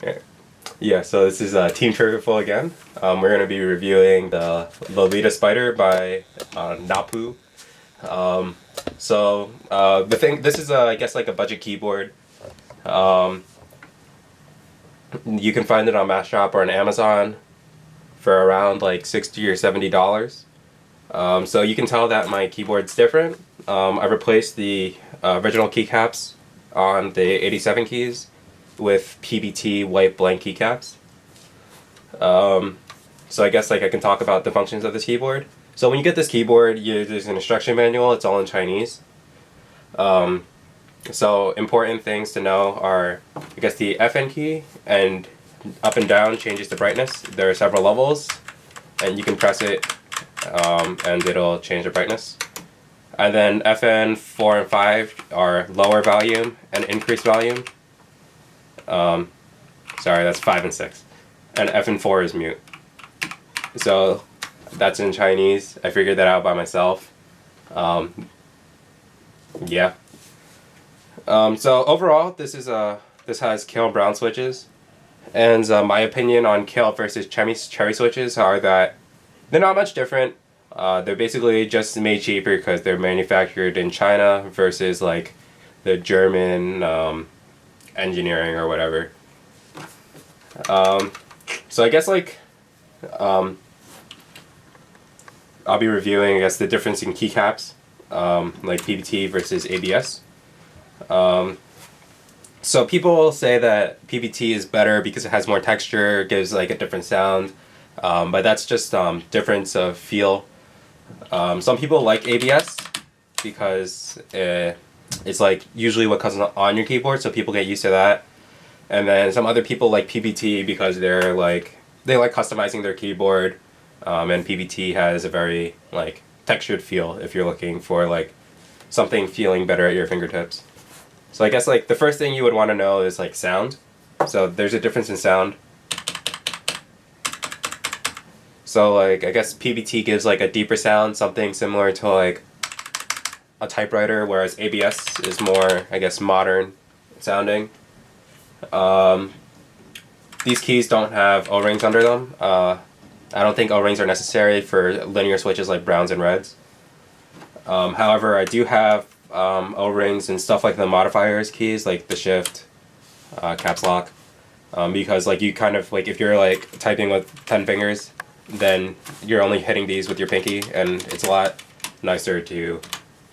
Yeah, yeah, so this is Team Triggerful again. We're going to be reviewing the Lolita Spyder by Noppoo. The thing, this is I guess like a budget keyboard. Um, you can find it on Mashshop or on Amazon for around like $60 or $70. So you can tell that my keyboard's different. I replaced the original keycaps on the 87 keys with PBT white blank keycaps. So I guess like I can talk about the functions of this keyboard. So when you get this keyboard, there's an instruction manual. It's all in Chinese. So important things to know are, I guess, the FN key, and up and down changes the brightness. There are several levels, and you can press it and it'll change the brightness. And then FN 4 and 5 are lower volume and increased volume. Sorry, that's 5 and 6. And FN 4 is mute. So that's in Chinese. I figured that out by myself. Yeah. So overall, this has Kailh brown switches, and my opinion on Kailh versus cherry switches are that they're not much different. They're basically just made cheaper because they're manufactured in China versus like the German engineering or whatever. So I guess like I'll be reviewing, I guess, the difference in keycaps, like PBT versus ABS. So people say that PBT is better because it has more texture, gives like a different sound, but that's just difference of feel. Some people like ABS because it's like usually what comes on your keyboard, so people get used to that. And then some other people like PBT because they like customizing their keyboard, and PBT has a very like textured feel if you're looking for like something feeling better at your fingertips. So I guess like the first thing you would want to know is like sound. So there's a difference in sound. So like I guess PBT gives like a deeper sound, something similar to like a typewriter, whereas ABS is more, I guess, modern sounding. These keys don't have O-rings under them. I don't think O-rings are necessary for linear switches like browns and reds. However, I do have O-rings and stuff like the modifiers keys, like the shift, caps lock, because like you kind of like if you're like typing with 10 fingers, then you're only hitting these with your pinky, and it's a lot nicer to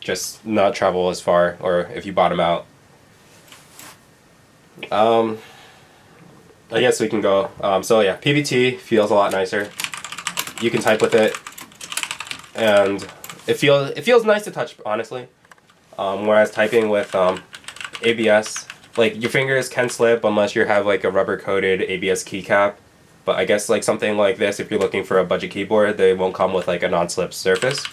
just not travel as far, or if you bottom out. I guess we can go. So yeah, PBT feels a lot nicer. You can type with it, and it feels nice to touch, honestly. Whereas typing with ABS, like your fingers can slip unless you have like a rubber coated ABS keycap. But I guess like something like this, if you're looking for a budget keyboard, they won't come with like a non-slip surface.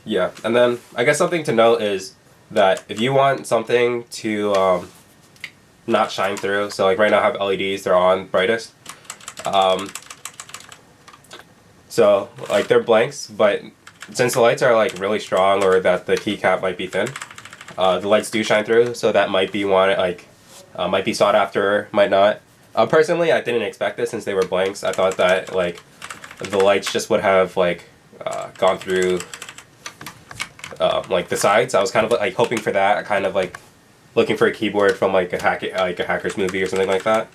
Yeah, and then I guess something to note is that if you want something to not shine through, so like right now I have LEDs, they're on brightest. So like they're blanks, but since the lights are like really strong or that the keycap might be thin, the lights do shine through, so that might be one like might be sought after, might not. Personally, I didn't expect this since they were blanks. I thought that like the lights just would have like gone through like the sides. I was kind of like hoping for that, kind of like looking for a keyboard from like a hacker's movie or something like that.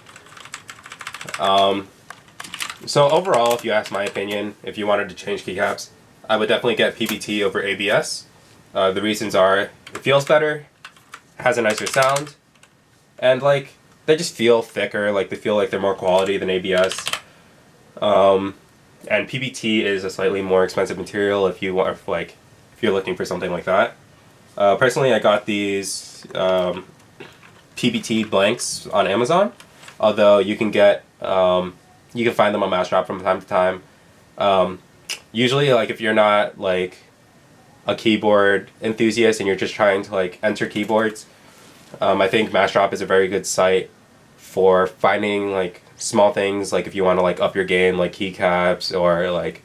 So overall, if you ask my opinion, if you wanted to change keycaps, I would definitely get PBT over ABS. The reasons are it feels better, has a nicer sound, and like they just feel thicker, like they feel like they're more quality than ABS. And PBT is a slightly more expensive material if you want like if you're looking for something like that. Personally, I got these PBT blanks on Amazon, although you can get you can find them on Mashshop from time to time. Usually, like if you're not like a keyboard enthusiast and you're just trying to like enter keyboards, I think Mashshop is a very good site for finding like small things, like if you want to like up your game, like keycaps or like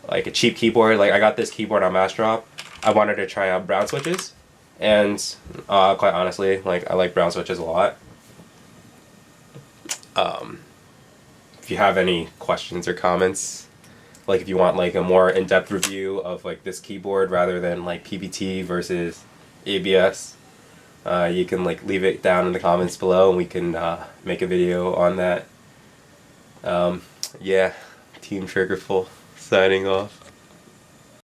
a cheap keyboard. Like I got this keyboard on Mashshop. I wanted to try out brown switches, And quite honestly, like I like brown switches a lot. If you have any questions or comments, like if you want like a more in-depth review of like this keyboard rather than like PBT versus ABS, you can like leave it down in the comments below and we can make a video on that. Yeah, Team Triggerful signing off.